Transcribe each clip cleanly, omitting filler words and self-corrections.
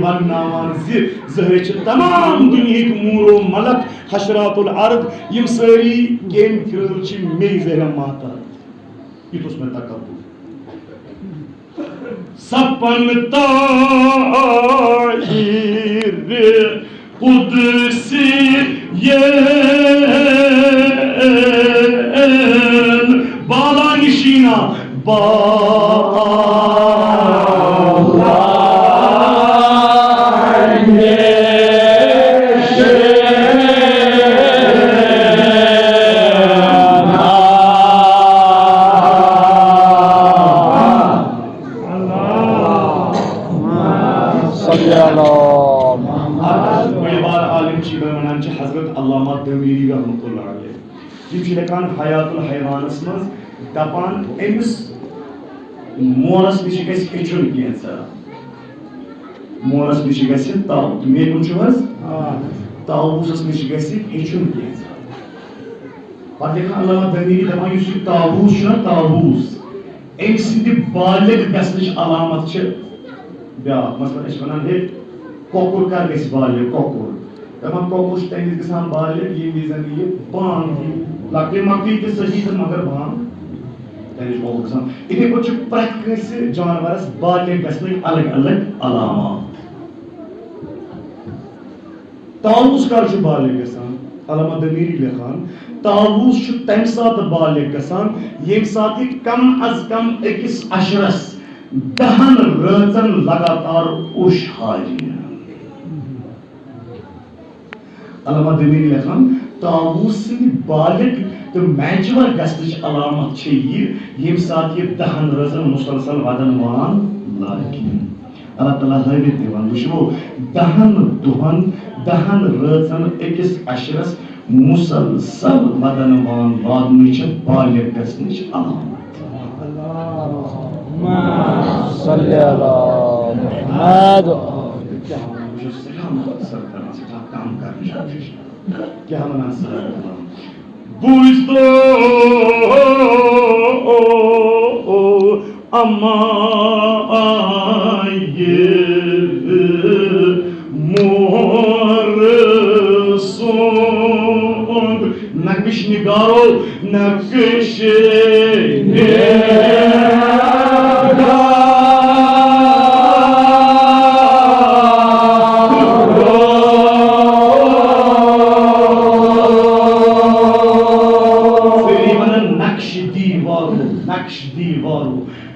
One Naaman ज़हर तमाम दुनिया मूरो मलक हशरातुल अर्द यम सारी गेम क्रिल मे ज़हर माता युत में तकब्बुर सपन ताहिर कुदसी ये बाला निशीना हयातुल हैवानस मज दपान अमिस मोरस निश गचुन कैंसा मोरस निश गन ताबूस निश गचुन कैंसा पे अल्लामा दमीरी दपान ताबूस ताबूस अम सद बालिग गन अलामत ब्या मतलब वन हे कोकुर कर बालिग कोकुर दपान कोकुर तमिस गसान बालिग ये विजन ये बांग लकटे मकटी तो सही तो मगर बांग तमिस कोकुर गसान इथे पे प्रत जानवरस बालिग गन अलग अलग अलामत ताबूस कर बालिग गसान अल्लामा दमीरी लिखान ताबूस तम सात बालिग गसान ये साथ कम अज कम अकिस अशरस 10 रचन लगातार उश हाजी अल्लामा दमीरी लिखान ताबूस बालिग तो मैचवर गस्तिश अलामत ये साथ ये 10 रचन मुसलसल वदन वान लाकिन अल्लाह ताला हवित दिवान वो 10 दुहन 10 रचन अकिस अशरस मुसलसल वदन वान वादनिश बालिग गस्तिश अलामत सल्ली अला मुहम्मद क्या मना बुझतो अम्मा मोर सोंग नक्श निगारो नक्श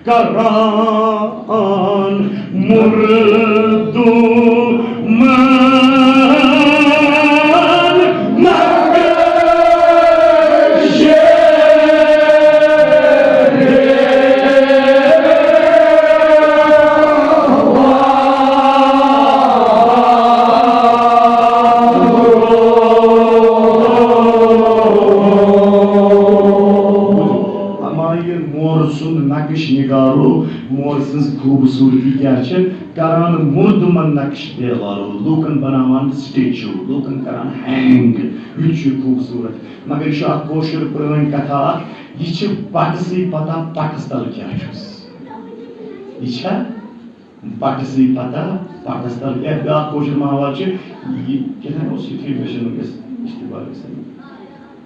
करान मुर्दू खूबसूरती क्या करान मुर्दुमन नक्श देवारो लूकन बनावान स्टेचू लूकन करान हैंग ये खूबसूरत मगर यह कोशर पुरान कथा यह पटसी पता पटस तल क्या यह पटसी पता पटस तल क्या ब्या कोशर माहवाल क्या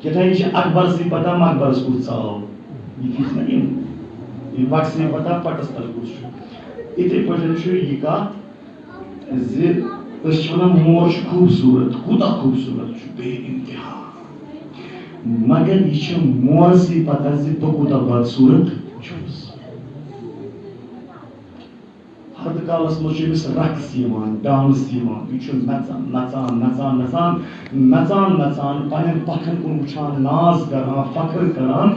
क्या अकबर से पता मकबर कुछ साव ये पट से पता पटस तल कुछ इतने पे यह कत मोर खूबसूरत कूता खूबसूरत बे इंतहा मगर यह मोर से पता तो कूता बदसूरत हद कालस मस रक्स डांस नचान नचान नचान नचान नचान नचान पन पखन कुन वुचान नाज करान फख्र करान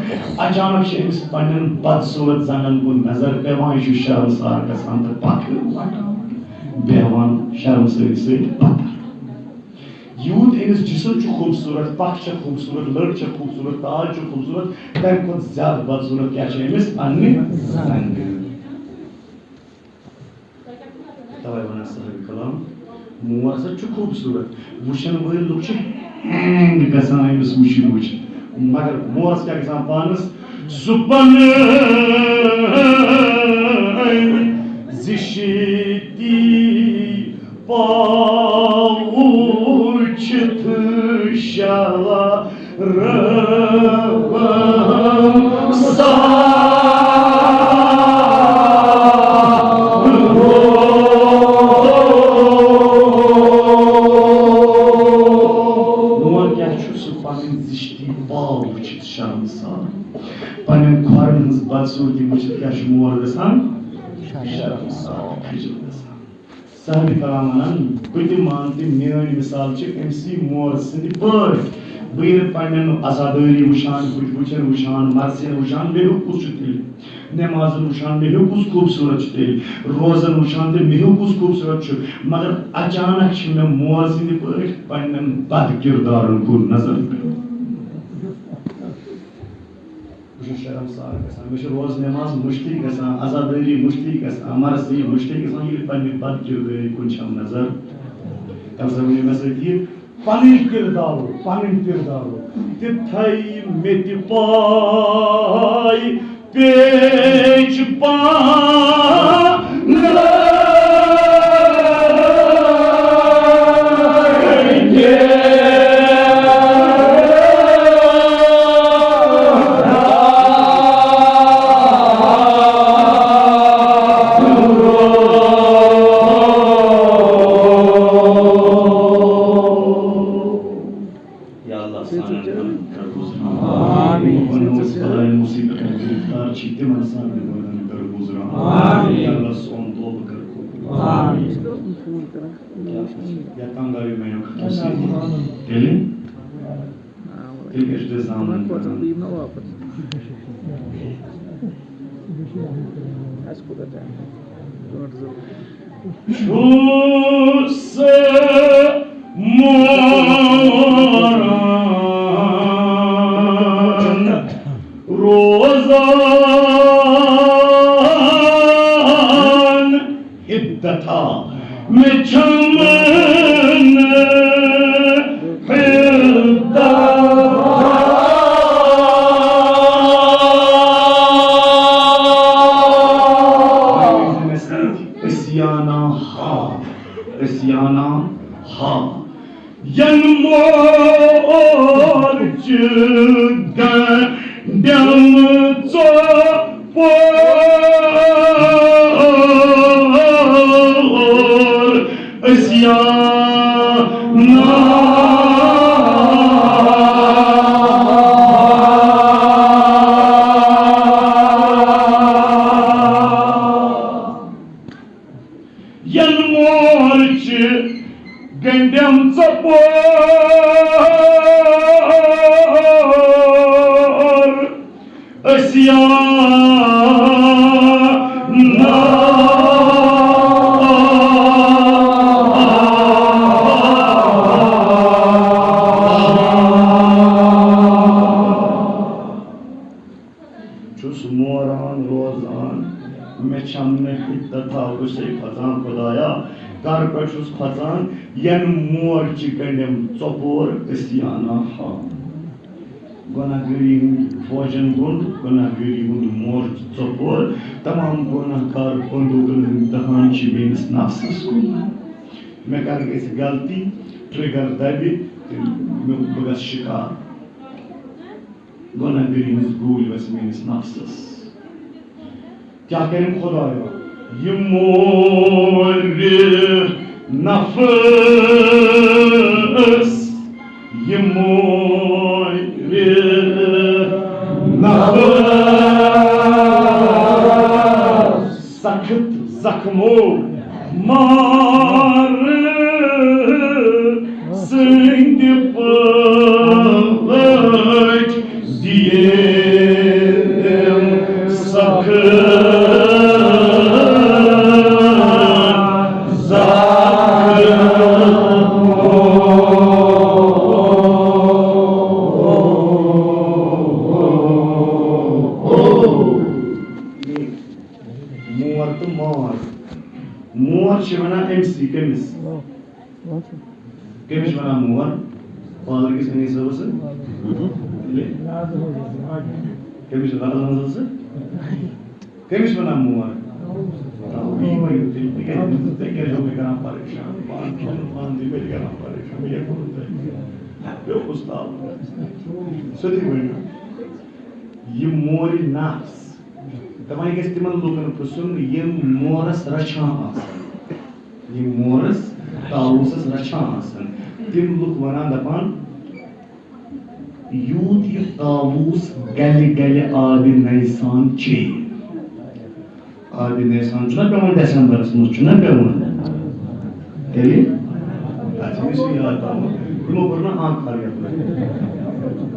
अचानक अमिस पन बदसूरत जन कुन नजर पेवान यह शर्मसार गसान तो पखर वटान बेहवान शर्म सत यूत अमिस जिसम खूबसूरत पख खूबसूरत लड़ खूबसूरत ताज खूबसूरत तम खुद ज्यादा बदसूरत क्या अमिस पन्ने जंग तवे वन साहिब कलाम मोर सच खूबसूरत वुशन वल लुक हैंग गसान अमिस वुच मगर मोरस क्या गसान पानस सुपन जिशती Pauçtı şalarım Panem karnınız batsı ki mıçık yaş muardesan şarımsa kıcıldesan. Sahibi kalamanan kuti manti meyoni misal çık MC muardesini bır. Bıyır panem azadöri uşan, kuşbuçer uşan, marsiyen uşan mehukuz çıtıl. Namazın uşan mehukuz खूबसूरत çıtıl. Rozan uşan de mehukuz खूबसूरत çıtıl. Magar achanak şimdi muardesini bır panem bad kirdarın kur nazar kır. Şeram sağır kasan, meşe roz namaz müştik kasan, azadari müştik kasan, marsi müştik kasan, yili panni bad kirde kunçam nazar. Kalsamuni mesele değil, panin kirdaru. Tithay meti pay, peç Rozan hiddeta meçamın hiddeta isyana ha yanmorcu gandam çopor isyana yanmorcu gandam çopor isyana Çus moran rozan meçamne hiddeta Hüseyin Kazan Kudaya Karpaşus Kazan yan mor çıkanım çopor isyana ha Gona göreyim vojen gund, gona göreyim mor çopor tamam gona kar konduğunun dahan çimenis nafsız kun Mekar es galti trigger dabi bugas şikar Gona göreyim gul vesmenis nafsız क्या करें खुदाया ये मोर nafs ये मोर nafs sakıt zakmo mar sindi pavak diyem sakıt Muar şivana MC kemis. Kemis bana muar. Father kis ne sabası? Kemis bana nasılsa? Kemis bana muar. ये वही ते के जो में करा परेशान मान दी मेरे करा परेशान ये कौन है बे उस्ताद सदी वही ये मोर नफ्स तमाई के इस्तेमाल लोगन पसुन ये मोरस रचान आसन ये मोरस ताऊसस रचान आसन तिम लोग वना दपान यूथ ये ताऊस गले गले आदि नैसान चे आदि नैसान चुना पेवन दिसंबर में चुना पेवन तेरे आज मिसरी याद आवा इमो करना आँख खाली अपना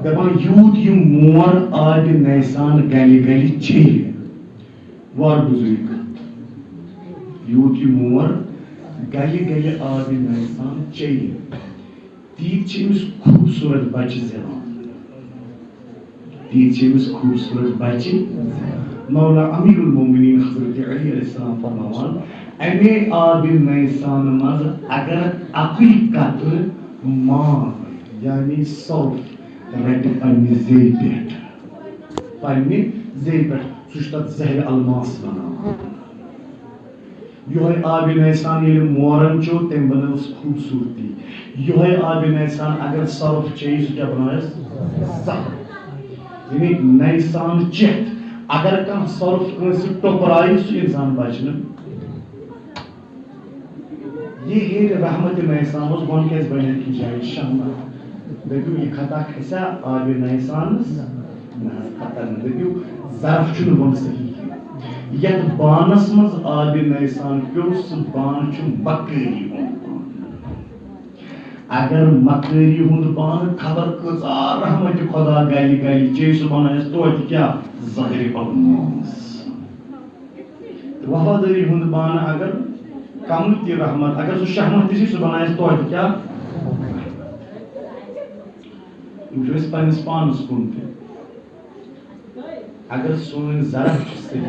दपान यूथ ये मोर आदि नैसान गले गले चे वार बुजुर्ग यूथ ये मोर गले गले आदि नैसान चे तीर चीज खूबसूरत बच्चे ज़रा तीर चीज खूबसूरत बच्चे मौला अमीरुल मोमिनीन हज़रत अली अलैहिस्सलाम फरमावान अमे आदि नैसान मज अगर अकुल कतर मान यानी सौफ रट पन्ने ज़ेल पेट सुश्तत ज़हर अलमास बना योहे आबि नैसान ये मोरन चो तेम बनस खूबसूरती योहे आबि नैसान अगर सर्फ चाहिए क्या बनायस यानी नैसान चेत अगर कम सर्फ कंस टोपराई सु इंसान बचन ये है रहमत नैसान उस बन के बने की जाए शामा देखो ये खता कैसा आबि नैसान ना खतर देखो ज़र्फ चुन बन सही यत बानस मज आबि नैसान क्यों सु बान चुन मकरी अगर मकरी हुंद बान खबर कजा रहमत खुदा गली गली चे सु बनायस तो क्या ज़ाहिर अलमास वफादारी हुंद बान अगर कम ती रहमत अगर सु शहमत ती सु बनायस तो क्या इस पन्नस पानस कुंते अगर सोन ज़रफ सही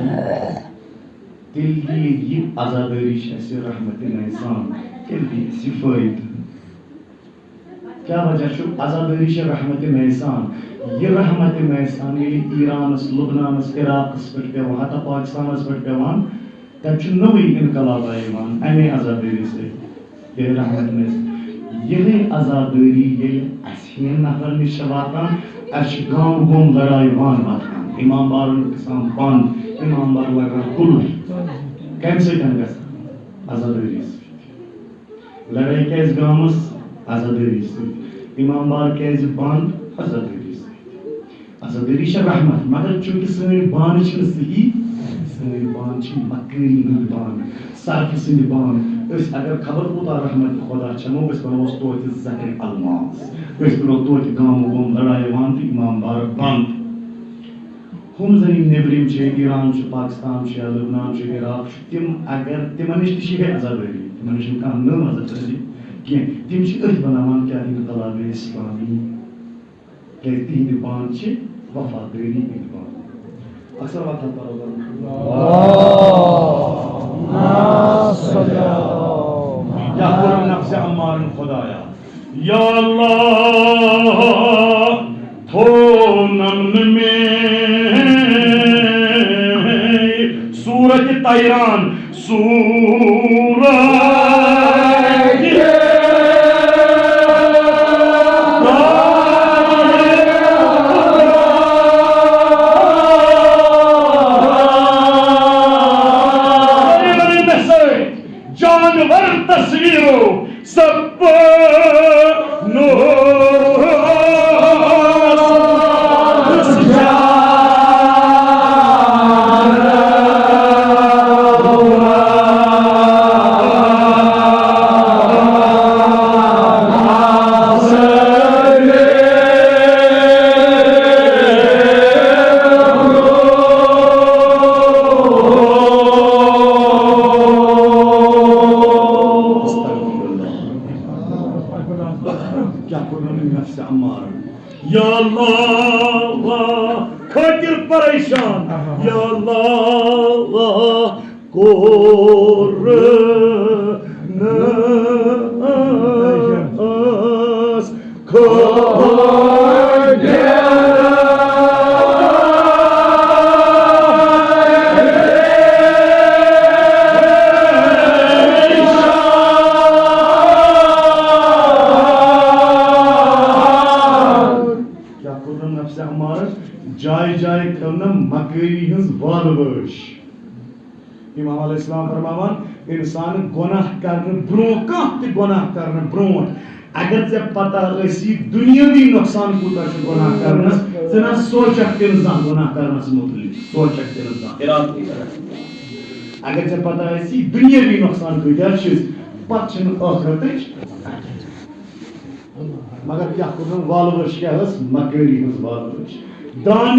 तिल ये आज़ादारी ऐसे रहमत नैसान तिल सी फ़ायद क्या वजह शु आज़ादारी रहमत नैसान ये रहमत नैसान ये ईरानस लुबनानस इराक़स पे पेवान हता पाकिस्तानस पे पेवान तब छु नवी इनकलाब आयवान अमे आज़ादारी से ये रहमत नैसान ये आज़ादारी ये असियन नफर निश वातान अश गांव गोम लड़ाई वान वातान इमाम बारुन किसान बंद इमाम बार लगा कुल कैंसिल करने आज़ादारी से लड़ाई कैस गामस आज़ादारी से इमाम बार कैस बंद आज़ादारी से आज़ादारी शा रहमत मगर चूंकि सनी बान छिन सही सनी बान छिन मकरी हुंद बान साफ सिंह बान इस अगर खबर होता रहमत खुदा चमो बस बनो तो ज़हर अलमास बस बनो तो गांव गोम लड़ाई वान इमाम बार बंद हम जनी नेबरिम छे ईरान छे पाकिस्तान छे लबनान छे इराक तिम अगर तिमनिश ती है आज़ादारी तिमनिश का न आज़ादारी कि तिम छे अथ बनावन क्या इनकलाब इस्लामी के तीन बान छे वफादारी इनकलाब अक्सर बात पर या कुल नफ्स अम्मार खुदाया या अल्लाह थो नमन में सूरज तैरान सूरज जानवर तस्वीरों सब या अल्लाह खातिर परेशान या अल्लाह कोरनस इमाम अलैहिस्सलाम फरमावन इंसान गुनाह करने ब्रो कह गुनाह करने ब्रो अगर से पता ऐसी दुनियावी नुकसान कूता गुनाह करना जना सोचक इंसान गुनाह करना मुतलिक सोचक इंसान इराद की तरह अगर से पता ऐसी दुनियावी नुकसान कूता चीज पछन आखिरत मगर क्या करूं वालवश क्या है मकरी हस वालवश दान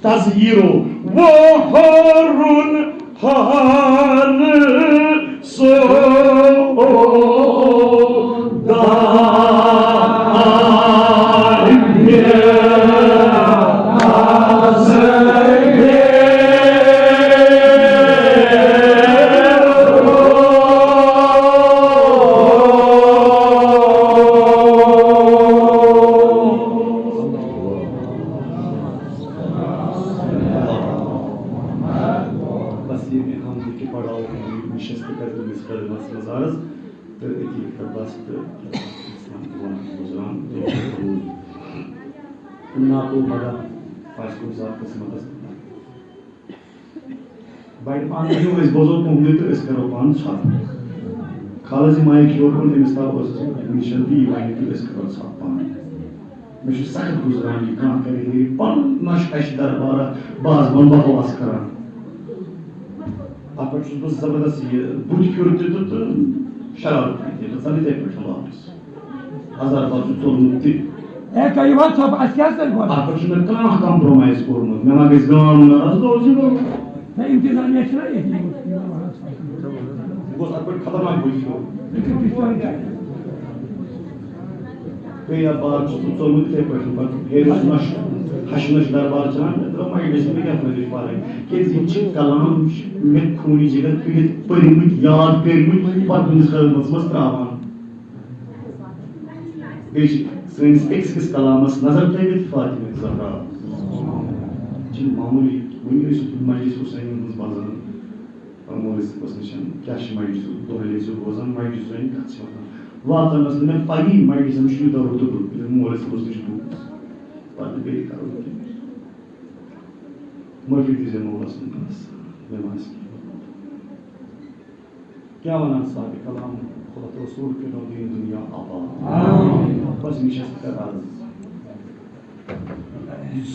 तज़हीरो वो हारून हार सो खालस माइक योर मिशन भी मे सख्त गुजरान यह कह करे पन नश अश दरबार बाज वन बकवास करान अत पे बह जबरदस्त यह बुत फिर तो शरारत गचान इथे पे वापस हजार बार चोलमुत अत पे कह कम्प्रोमाइज कोर्मुत मे मा गाम नाराज अत पे खतरनाक बुत फिर बार चोलमुत इथे पे हशनश दरबार चलान माइंडस में क्या पारे कलाम मे खूनी जगह पीड़ित पर्मुत याद कर्मुत पे खदमत त्रावान सैनिस अकिस कलामस नजर तवित फातिमा ज़हरा मामूली वन मजलिस हुसैन बाजान मोलिस नशन क्या मजलिस दोहले रोजान मजलिस कत वातान मे पगी मजलिस यूत मोलिस नश पे करो माफी दीजिए मौला नमाज क्या वनान साहब कलाम खुदा रसूल के दीन दुनिया आबाद बस निशस्त कर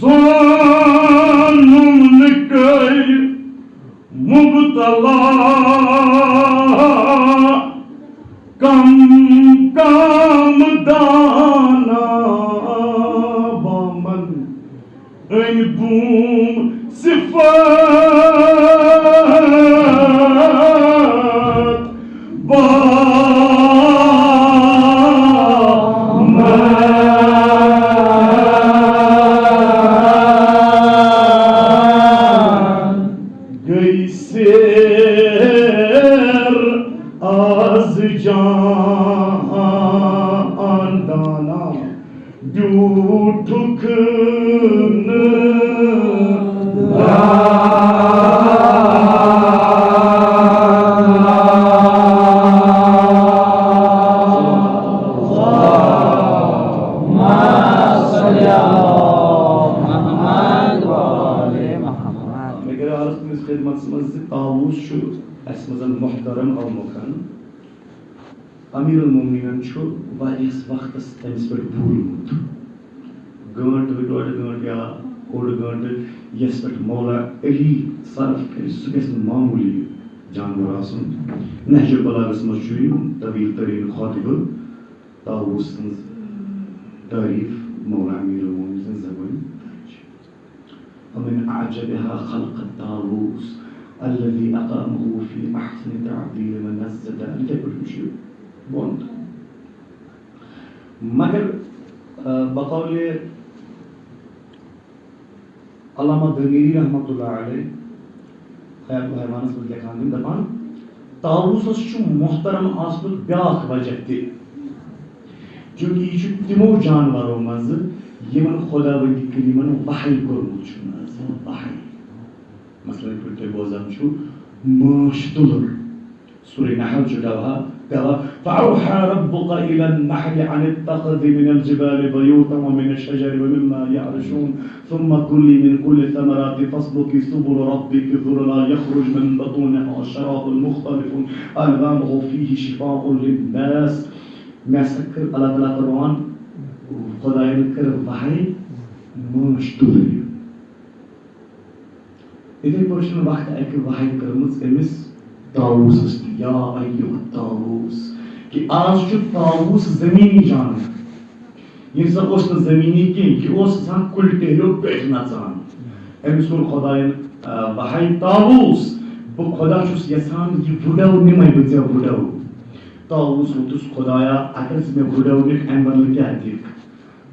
ज़ालिम निकल मुबतला कम काम दाना बामन इन बूम सिफात अमीरुल मोमिनीन वारियस वक्तस तमिस पे बूलमुत गंट डोड गंट या ओड गंट यस पे मौला अली सर्फ कर सह मामूली जानवर आसन नहजुल बलागस मज तवील तरीन खातिब ताऊस तारीफ मौला अमीरुल मोमिनीन ज़बान वमिन अअजबिहा खल्क़ ताऊस الذي أقامه في أحسن تعبير من نزل أنت बंद मगर बकौल अल्लामा दमीरी रहमतुल्लाह अलैह खयातुल हैवानस में लिखान दपान ताऊस मोहतरम आसमुत ब्याख वजह ते क्योंकि यह तिमो जानवरों मज यमन खुदावंदी करीमन वहई कोरमुत वहई मसलन पे बोजान माश तुलर Surah Nahl gava فأوحى ربك إلى النحل أن اتخذ من الجبال بيوتا ومن الشجر ومما يعرشون ثم كلي من كل الثمرات فاسلكي سبل ربك ذللا يخرج من بطونها شراب مختلف ألوانه فيه شفاء للناس ما سكر الله تعالى قرآن خداين كر وحي مشتور إذا برشنا وقت أكل وحي كرمز أمس ताऊस या अय्यो ताऊस कि आज जो ताऊस जमीनी जान ये सब उस जमीनी के कि उस सान कुल टेलो बैठना चान एमसुर खुदायन बहाई ताऊस वो खुदा चुस यसान ये बुढ़ाऊ निमय बच्चा बुढ़ाऊ ताऊस वो तुस खुदाया अगर इसमें बुढ़ाऊ ने एम्बर ले क्या देख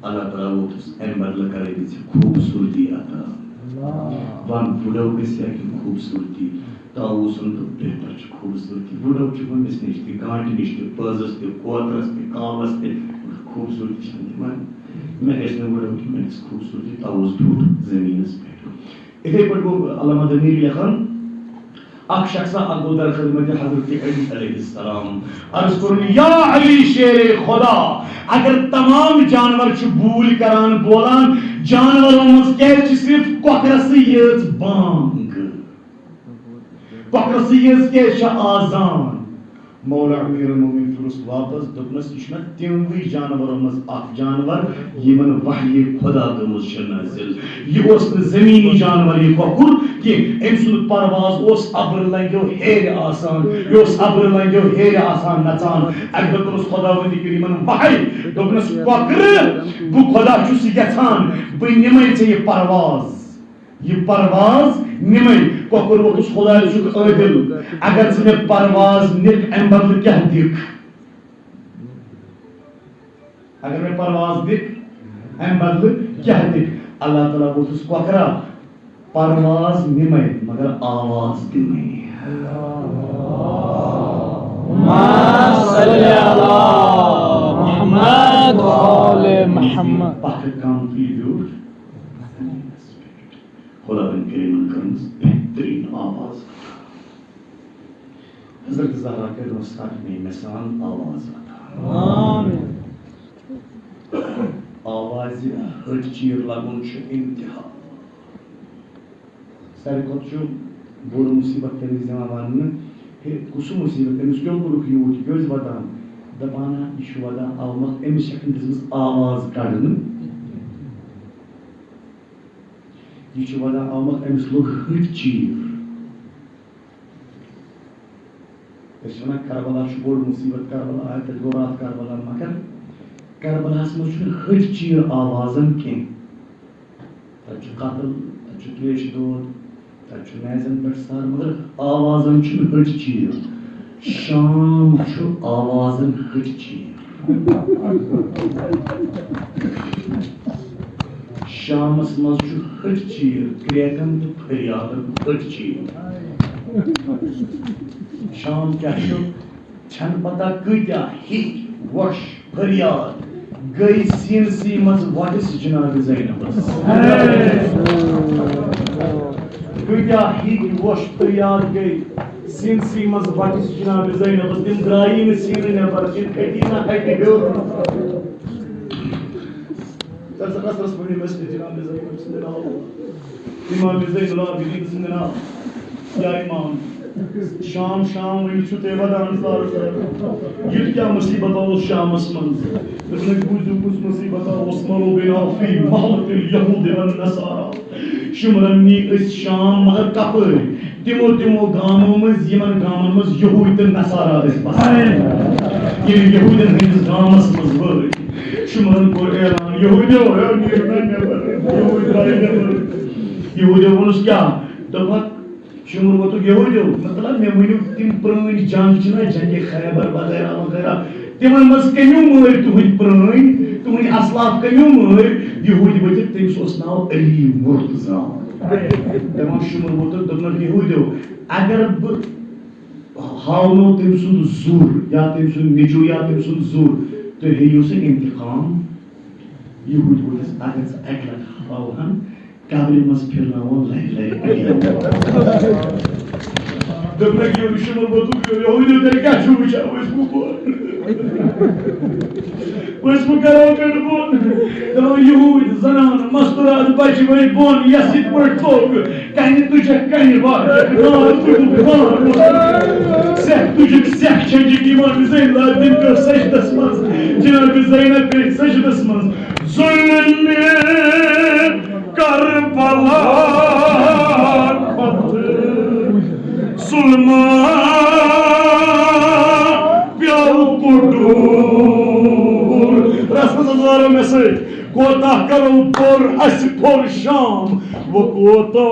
अल्लाह ताला वो तुस एम्बर ले करे दिस खूबसूरती आता वन बुढ़ाऊ के से की खूबसूरती ताऊसन तो बेहतर खूबसूरती बुढ़ाऊ चुकन इस निश्चित गांठ निश्चित पर्जस के क्वार्टर्स के कावस के खूबसूरती चंदीमान मैं ऐसे बुढ़ाऊ की मैं इस खूबसूरती ताऊस दूध ज़मीन से बैठो इधर पर वो अल्लामा दमीर लिखन आख शख्सा अबू दर खिदमत हज़रत अली अलैहिस्सलाम अर्ज़ करूँ या अली शेर खुदा अगर तमाम जानवर च भूल करान बोलान जानवरों में क्या सिर्फ कोकरसी ये बांग कोकरसीज़ के आज़ान मौला अमीर मोमिन फुरुस वापस दुपनस इश्ना तिमवी जानवरों में आख जानवर ये मन वही खुदा के मुझसे नाज़िल ये उस ज़मीनी जानवर ये कोकुर कि इंसान परवाज़ उस अब्र लंगो हेर आसान ये उस अब्र लंगो हेर आसान नचान अगर तो उस खुदा वंदी की मन वही दुपनस कोकर बु खुदा चुस यथान बिन्यमय से ये परवाज़ निमय कोकुर वो उस खुदा चुक अदिल अगर से परवाज़ निक एम्बर क्या दिख अगर मैं परवाज़ दिख एम्बर क्या दिख अल्लाह ताला वो उस कोकरा परवाज़ निमय मगर आवाज़ निमय सल्ली अला मुहम्मद व आले मुहम्मद पाकिस्तान की दूर खुदा बन करीम करम्स बेहतरीन आवाज़ हज़रत ज़हरा के रुखसात में मिसाल आवाज़ आता आमीन आवाज़ हर चीज़ लागूं च इंतहा सारे कुछ बोल मुसीबत के ज़माने में फिर कुछ मुसीबत के मुश्किल को रुकी हुई क्यों इस बात दबाना इशुवादा आवाज़ एमिशन दिस आवाज़ काढ़न ये चुवादा आवाज़ एमिश लोग हर चीज़ इसमें करबला शुगर मुसीबत करबला आयत गोरात करबला मगर करबला से मुझे हर चीज़ आवाज़न के तच कातल तच क्लेश दूध तच मैज़न पर सार मगर आवाज़न चुन हर चीज़ शाम चु आवाज़न हर चीज़ शामस मज चु हर चीज़ क्रियाकन तो फरियादन हर चीज़ शाम क्या शो छन पता कत्या हिट वश फरियाद गई सीनसी मज वाटिस जनाब ज़ैनबस कत्या हिट वश फरियाद गई सीनसी मज वाटिस जनाब ज़ैनबस दिन द्राई में सीन नबर जिन कटी ना कटी बेर रस बनी मस्जिद जनाब ज़ैनब सिंदनाव इमाम ज़ैनुल आबिदीन सिंदनाव या इमाम शाम वही छुते वदान सार ये क्या मुसीबत है उस शाम मंज इसने कुछ मुसीबत है उस मरो बिना फी महलतिल यहूद वन नसारा शुमरनी इस शाम मगर कपर तिमो गामों में यमन गामों में यहूद ते नसारा इस बस ये यहूदन हिंद गामस मज वर शुमरन को ऐलान यहूदियों यहूद वोनुस क्या दफा शुमर वो तो यहूदियों मतलब मैं वही तिम पुरानी जंग चुना जंग खैबर वगैरह वगैरह तिमन मज कम्यू मर तुहद पुरानी तुहद असलाफ कम्यू मर यहूदी बचत तमिस ओस नाव अली मुर्तजा तमाम शुमर वो तो दपन यहूदियों अगर हावनो तम सुंद जोर या तम सुंद निजो या तम सुंद जोर तो हेयो से इंतकाम यहूद बोलस अगर अकल हावहन काबल मस फिरना वो लाई Döbrek yiyor, üşümür, botuk yiyor. Oyunu der kaçıyor bıçağı. Başımı karar verdi bu. Tamam Yahudi, zanan, masturat, başı böyle bon, yasit bırtok. Kayni duyacak, kayni var. Seh duyacak, seh çencik iman Zeynep bin kör secdesmez. Cenab-ı Zeynep bin secdesmez. Zulmü Karbala kattı. Zulma Piyal kurdur. Rasulullah mesaj. Kota karo por as por Şam. Bu kota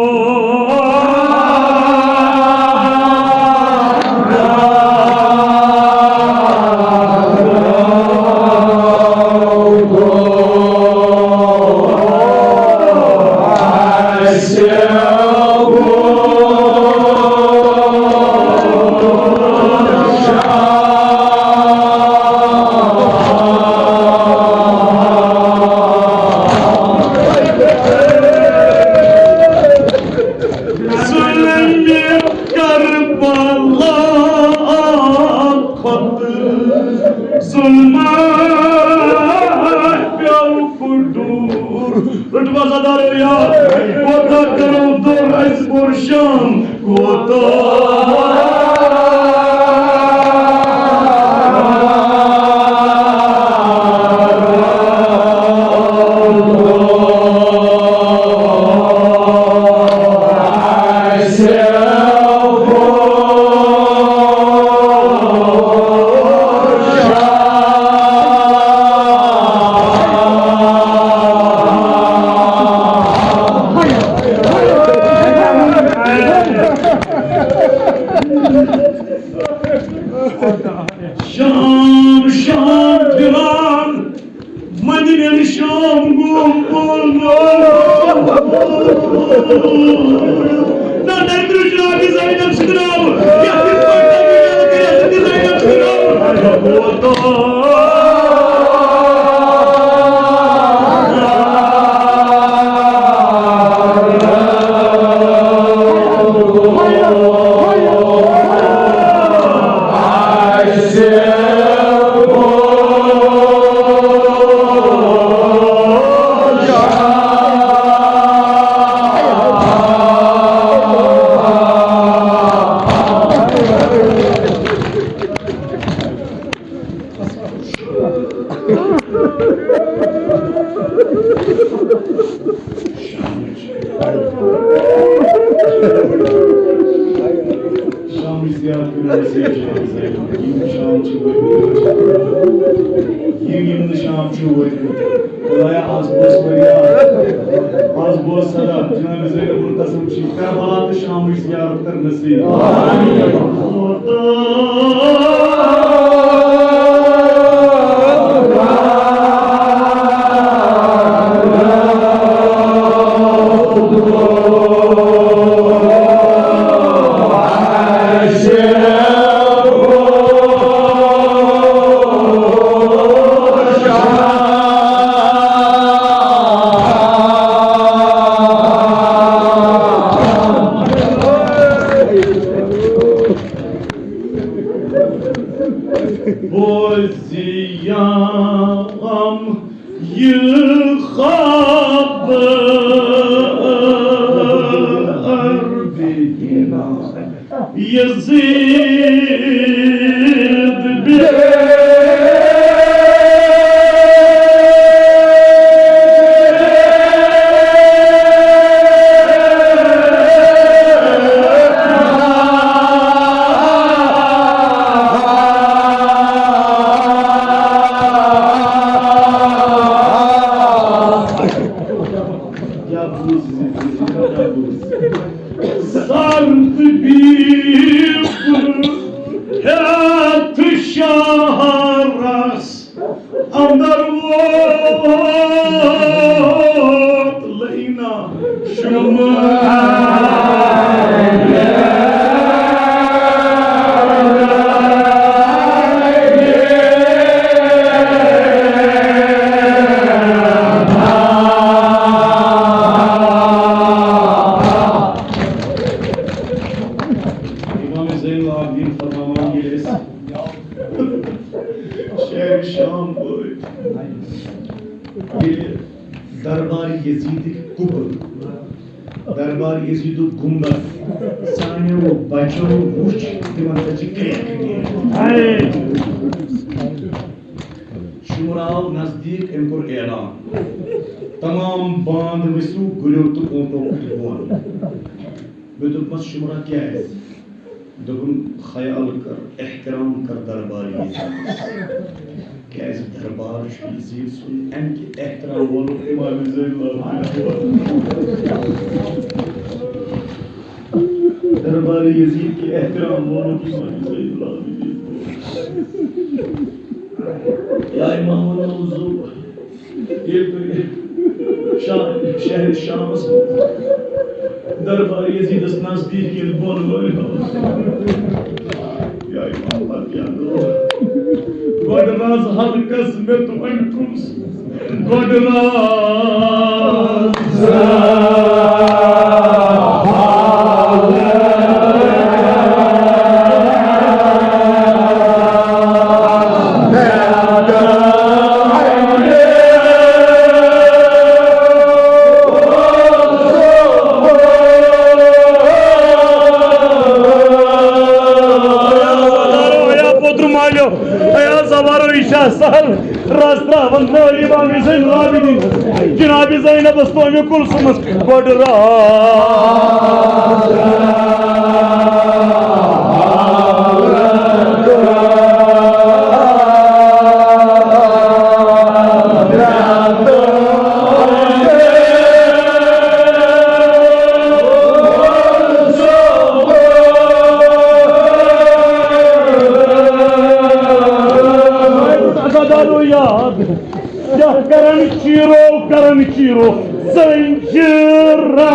Sardı bir şehri Şam boy. Darbar Yezid-i Kubur. Darbar Yezid-i Gumbad. Sahne o bachon uç dimantacı kıyak. Shumrav nazdik emkur elan. Tamam band visu gulyotu kontok kutubuan. Bedukmas Shumra क्या है? दोगुन ख्याल कर, एहतराम कर दरबार कैसे दरबार शरीफ soon and एहतराम वालों इमाम दरबार यजीद के एहतराम वालों की या इमाम हुजूर ये तो शहर शाम दरबार यजीद नजदीक के बोल या इमाम क्या दो Godraz halkas में तो अंकुश Cenab-ı Zeynep Aslanı kulsumuz Godraz Karan Chiro, Sanjira.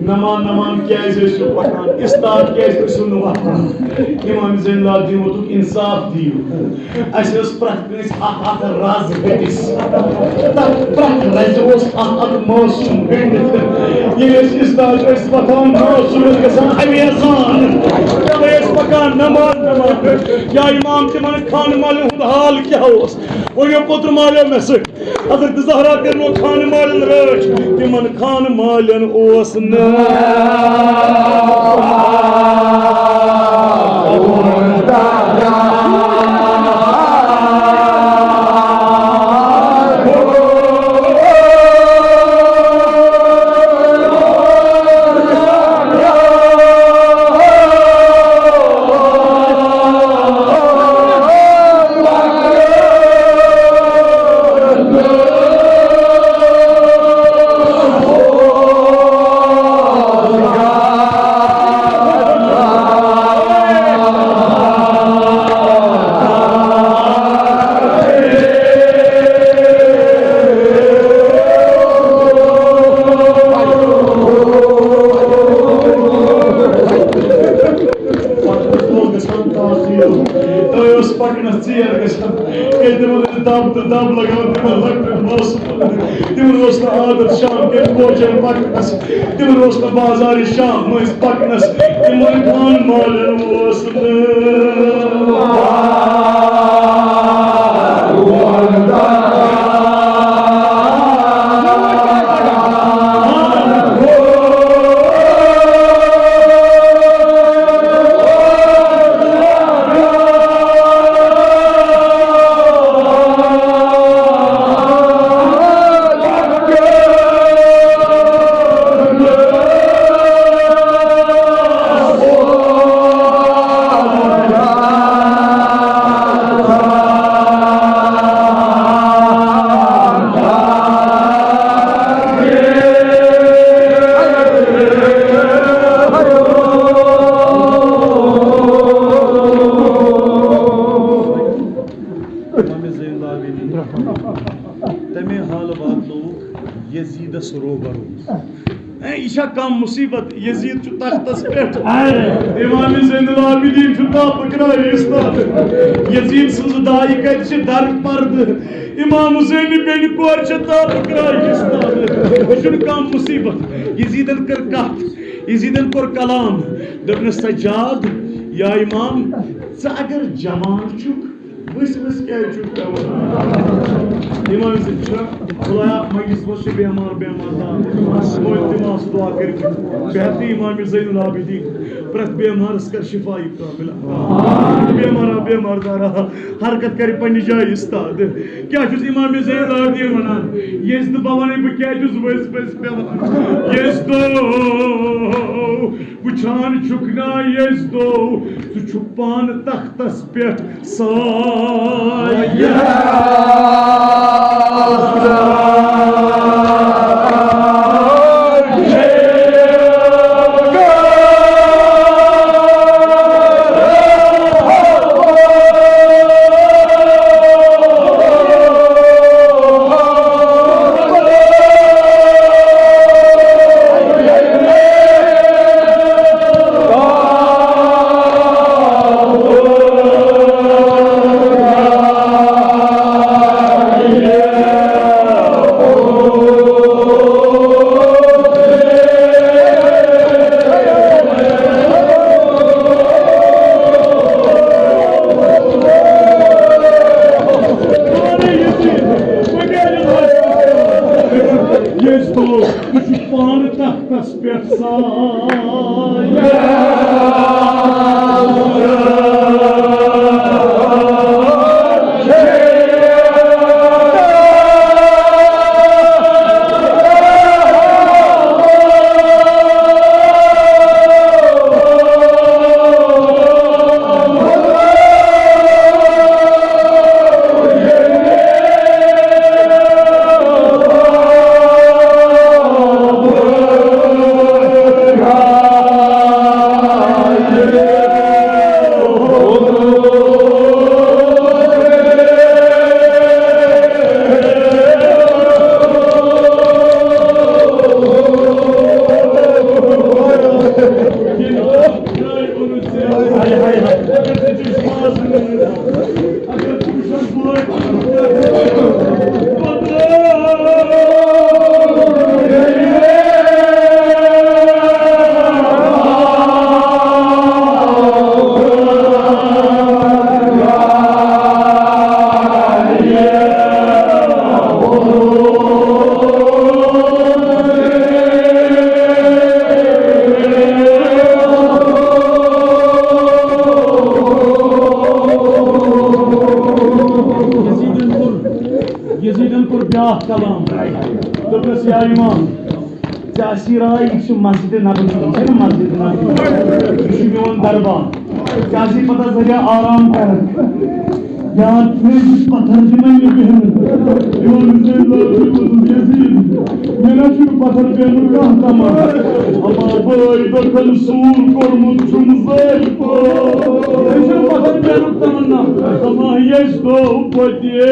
Naman कैसे सुपकान इस्ताद कैसे सुनवान इमाम ज़िंदा दियो तो इंसाफ दियो ऐसे उस प्रकृति आहात राज बेटिस तब प्रकृति उस आहात मौसम बेटिस ये इस्ताद इस पकान मौसम के साथ अमेज़ान ये इस पकान नमान क्या इमाम के मन खान मालूम हाल क्या हो और ये पुत्र मालूम में से अगर ज़हरा करनो खान मालन रच तिमन खान मालन ओस न dam लगाओ तिमन रोस्ता आदत शाम के भोजन पकनस तिमन रोस्ता बाजार शाम मस पकनस तिमन खान मालन वसन İşe kam musibet Yezid şu taxtas pet. İmam-ı Zeynel Abidin şu tapıkra üstad. Yezid sızı dahi kaçı darp pardı. İmam-ı Zeynel beni kuarça tapıkra üstad. Şunu kam musibet. Yezid'in kır kat. Yezid'in kır kalam. Dörne secad. Ya imam. Sa agar caman çuk. Vıs kya çuk kavan. İmam Zeynel Kulaya meclis başı beymar da. O iltimas dua करके कहते इमाम ज़ैनुल आबिदीन प्रत बेमार कर शिफा कामिल बेमार दारा हरकत कर पन्नी जाय उस्ताद क्या छुस इमाम ज़ैनुल आबिदीन वनान यस द बवन ब क्या छुस वस पेवन यस दो वुछान छुकना यस दो सु छुपान तख्तस पे साया Masjid Nabawi, Masjid Nabawi. Şükrün darba. Kazi pata zariya aram kar. Ya tüz patarcına yapayım. Yol üzerinde Yazid. Mena şu patar benim kahtama. Ama boy bakın sur kormutçum zayıfo. Şu patar benim tamanna. Ama yeşdo patiye.